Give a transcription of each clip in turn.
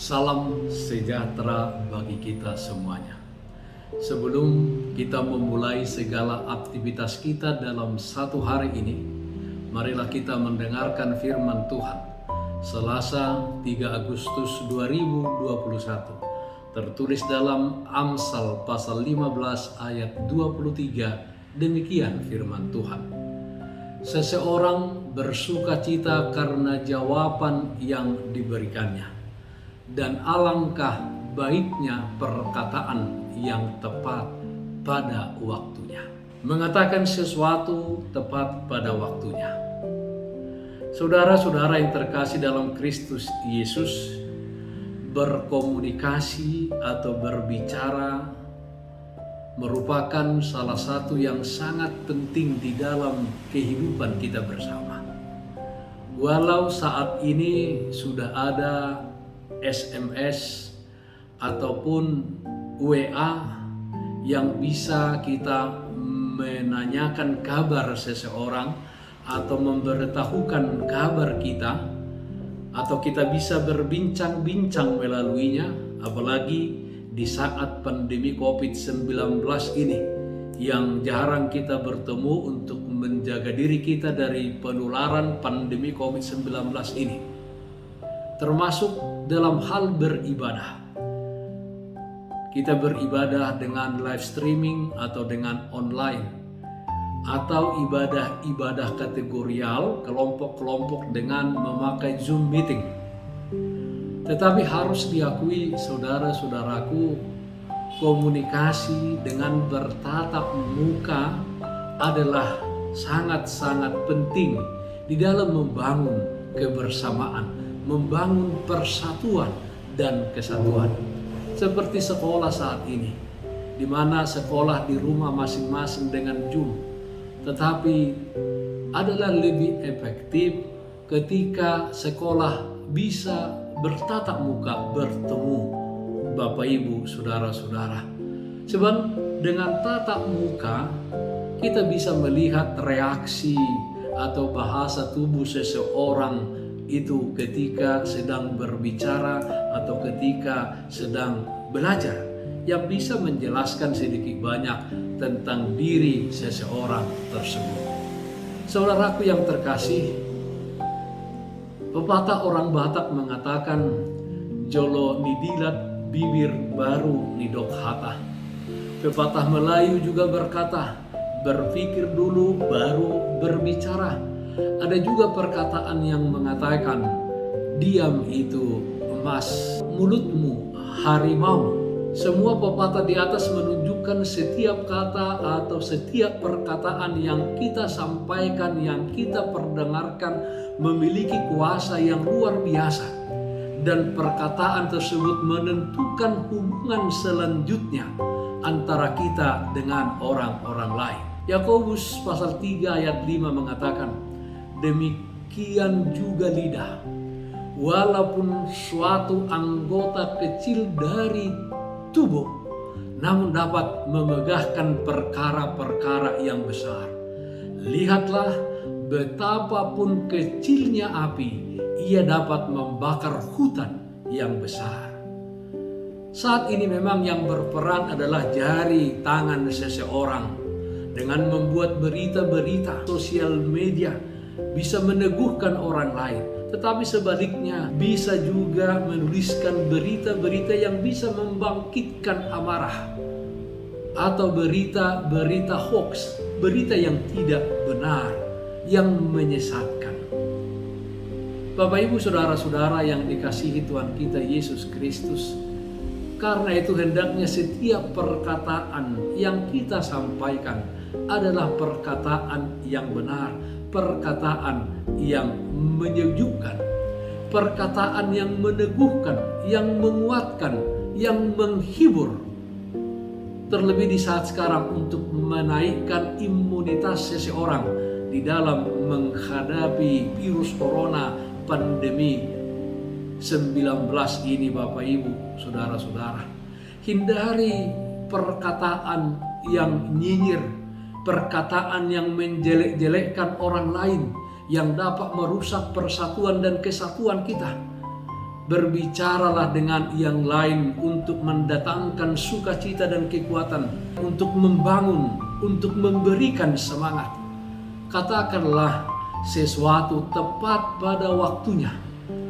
Salam sejahtera bagi kita semuanya. Sebelum kita memulai segala aktivitas kita dalam satu hari ini, marilah kita mendengarkan firman Tuhan. Selasa 3 Agustus 2021, tertulis dalam Amsal pasal 15 ayat 23, demikian firman Tuhan. Seseorang bersukacita karena jawaban yang diberikannya, dan alangkah baiknya perkataan yang tepat pada waktunya. Mengatakan sesuatu tepat pada waktunya. Saudara-saudara yang terkasih dalam Kristus Yesus, berkomunikasi atau berbicara merupakan salah satu yang sangat penting di dalam kehidupan kita bersama. Walau saat ini sudah ada SMS ataupun WA yang bisa kita menanyakan kabar seseorang atau memberitahukan kabar kita, atau kita bisa berbincang-bincang melaluinya, apalagi di saat pandemi COVID-19 ini yang jarang kita bertemu untuk menjaga diri kita dari penularan pandemi COVID-19 ini, termasuk dalam hal beribadah. Kita beribadah dengan live streaming atau dengan online, atau ibadah-ibadah kategorial kelompok-kelompok dengan memakai Zoom meeting. Tetapi harus diakui saudara-saudaraku, komunikasi dengan bertatap muka adalah sangat-sangat penting di dalam membangun kebersamaan, membangun persatuan dan kesatuan. Seperti sekolah saat ini, di mana sekolah di rumah masing-masing dengan Zoom, tetapi adalah lebih efektif ketika sekolah bisa bertatap muka, bertemu Bapak Ibu, saudara-saudara. Sebab dengan tatap muka kita bisa melihat reaksi atau bahasa tubuh seseorang itu ketika sedang berbicara atau ketika sedang belajar, yang bisa menjelaskan sedikit banyak tentang diri seseorang tersebut. Saudaraku yang terkasih, pepatah orang Batak mengatakan, jolo nidilat bibir baru nidok hata. Pepatah Melayu juga berkata, berpikir dulu baru berbicara. Ada juga perkataan yang mengatakan, diam itu emas, mulutmu harimau. Semua pepatah di atas menunjukkan setiap kata atau setiap perkataan yang kita sampaikan, yang kita perdengarkan memiliki kuasa yang luar biasa. Dan perkataan tersebut menentukan hubungan selanjutnya antara kita dengan orang-orang lain. Yakobus pasal 3 ayat 5 mengatakan, demikian juga lidah, walaupun suatu anggota kecil dari tubuh, namun dapat memegahkan perkara-perkara yang besar. Lihatlah betapapun kecilnya api, ia dapat membakar hutan yang besar. Saat ini memang yang berperan adalah jari tangan seseorang. Dengan membuat berita-berita sosial media bisa meneguhkan orang lain, tetapi sebaliknya bisa juga menuliskan berita-berita yang bisa membangkitkan amarah, atau berita-berita hoax, berita yang tidak benar, yang menyesatkan. Bapak Ibu saudara-saudara yang dikasihi Tuhan kita Yesus Kristus, karena itu hendaknya setiap perkataan yang kita sampaikan adalah perkataan yang benar, perkataan yang menyejukkan, perkataan yang meneguhkan, yang menguatkan, yang menghibur. Terlebih di saat sekarang untuk menaikkan imunitas seseorang di dalam menghadapi virus corona pandemi 19 ini, Bapak Ibu, saudara-saudara. Hindari perkataan yang nyinyir, perkataan yang menjelek-jelekkan orang lain, yang dapat merusak persatuan dan kesatuan kita. Berbicaralah dengan yang lain untuk mendatangkan sukacita dan kekuatan, untuk membangun, untuk memberikan semangat. Katakanlah sesuatu tepat pada waktunya,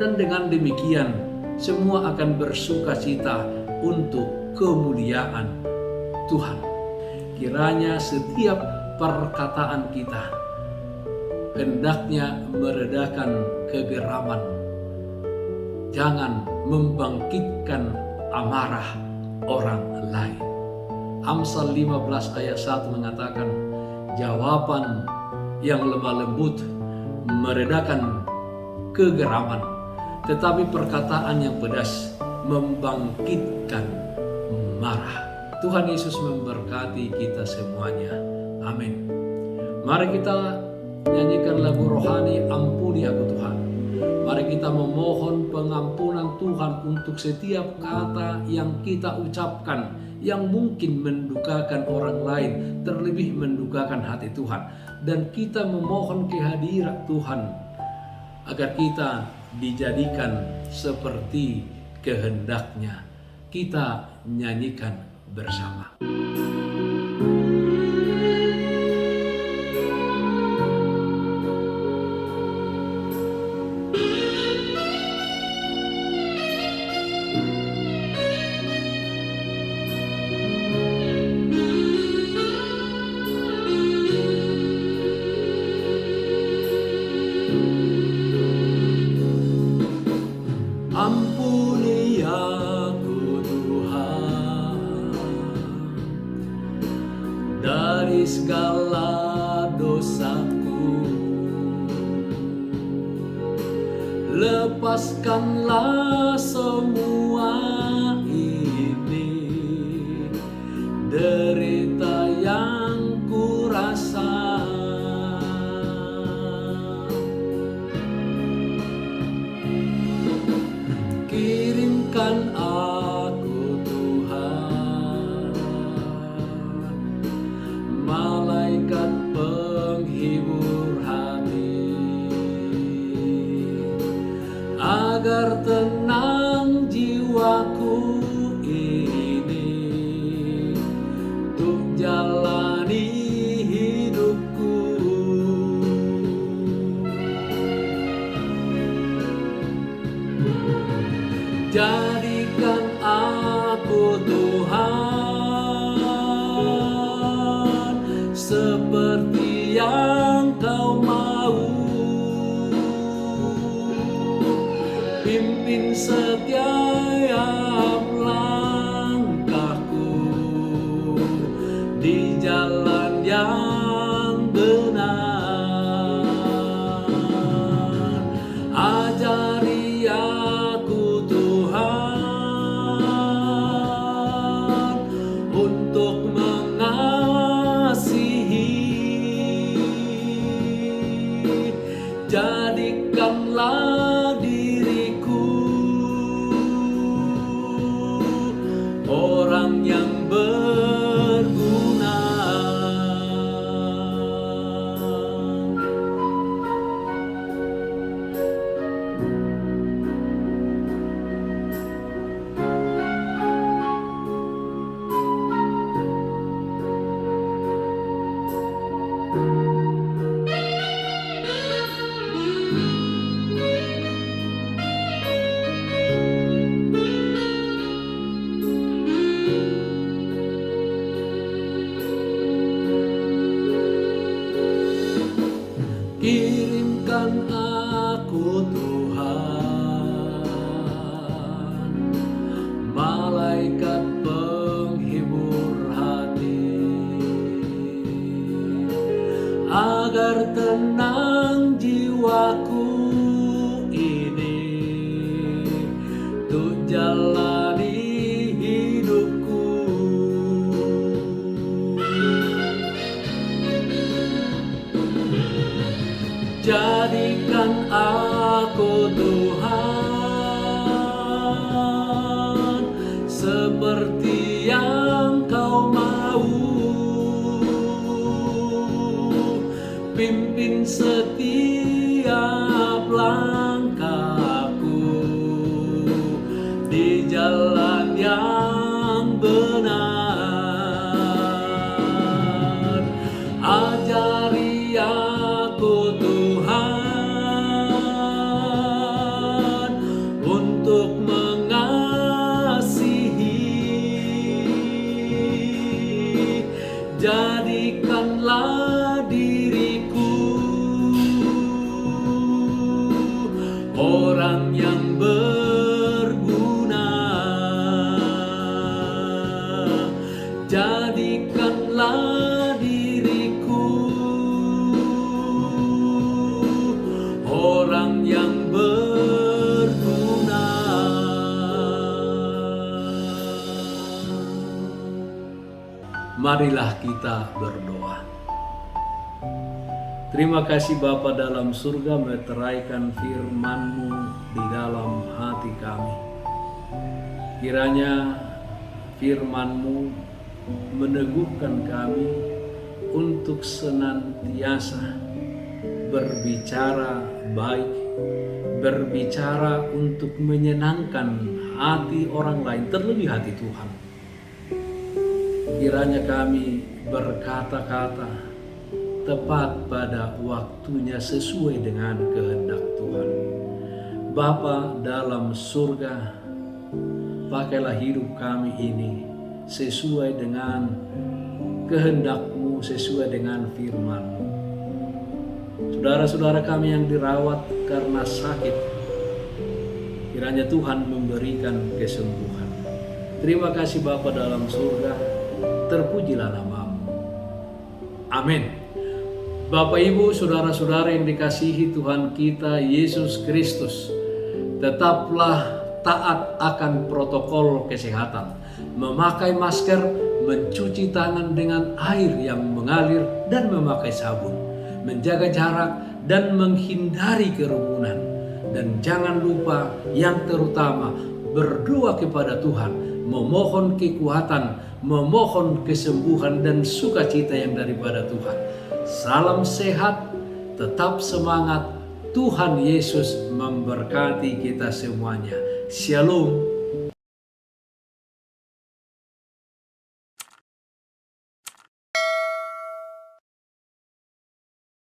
dan dengan demikian semua akan bersukacita untuk kemuliaan Tuhan. Kiranya setiap perkataan kita hendaknya meredakan kegeraman, jangan membangkitkan amarah orang lain. Amsal 15 ayat 1 mengatakan, jawaban yang lemah lembut meredakan kegeraman, tetapi perkataan yang pedas membangkitkan marah. Tuhan Yesus memberkati kita semuanya. Amin. Mari kita nyanyikan lagu rohani Ampuni Aku Tuhan. Mari kita memohon pengampunan Tuhan untuk setiap kata yang kita ucapkan yang mungkin mendukakan orang lain, terlebih mendukakan hati Tuhan. Dan kita memohon kehadiran Tuhan agar kita dijadikan seperti kehendaknya. Kita nyanyikan bersama. Ampuni aku Tuhan dari segala dosaku, lepaskanlah semua ini, derita yang ku rasa. Kirimkan aku Tuhan, malaikat penghibur hati, agar tenang jiwaku ini untuk jalani hidupku. Jadikan aku Tuhan seperti yang Kau mau. Pimpin setiap langkahku di jalan yang benar. Ajari aku Tuhan untuk mengasihi. Jadikanlah diriku orang yang berguna. Kirimkan aku Tuhan, malaikat penghibur hati, agar tenang jiwaku ini untuk jalani hidupku. Jadikan aku Tuhan seperti yang Kau mau. Pimpin setiap langkahku yang benar. Ajari aku Tuhan untuk mengasihi. Jadikanlah diriku orang yang berguna. Jadikanlah diriku orang yang berguna. Marilah kita berdoa. Terima kasih Bapa dalam surga, meteraikan firman-Mu di dalam hati kami. Kiranya firman-Mu meneguhkan kami untuk senantiasa berbicara baik, berbicara untuk menyenangkan hati orang lain, terlebih hati Tuhan. Kiranya kami berkata-kata tepat pada waktunya sesuai dengan kehendak Tuhan. Bapa dalam surga, pakailah hidup kami ini sesuai dengan kehendak-Mu, sesuai dengan firman-Mu. Saudara-saudara kami yang dirawat karena sakit, kiranya Tuhan memberikan kesembuhan. Terima kasih Bapa dalam surga, terpujilah nama-Mu. Amin. Bapak, Ibu, saudara-saudara yang dikasihi Tuhan kita Yesus Kristus, tetaplah taat akan protokol kesehatan, memakai masker, mencuci tangan dengan air yang mengalir dan memakai sabun, menjaga jarak dan menghindari kerumunan. Dan jangan lupa yang terutama, berdoa kepada Tuhan, memohon kekuatan, memohon kesembuhan dan sukacita yang daripada Tuhan. Salam sehat, tetap semangat. Tuhan Yesus memberkati kita semuanya. Shalom.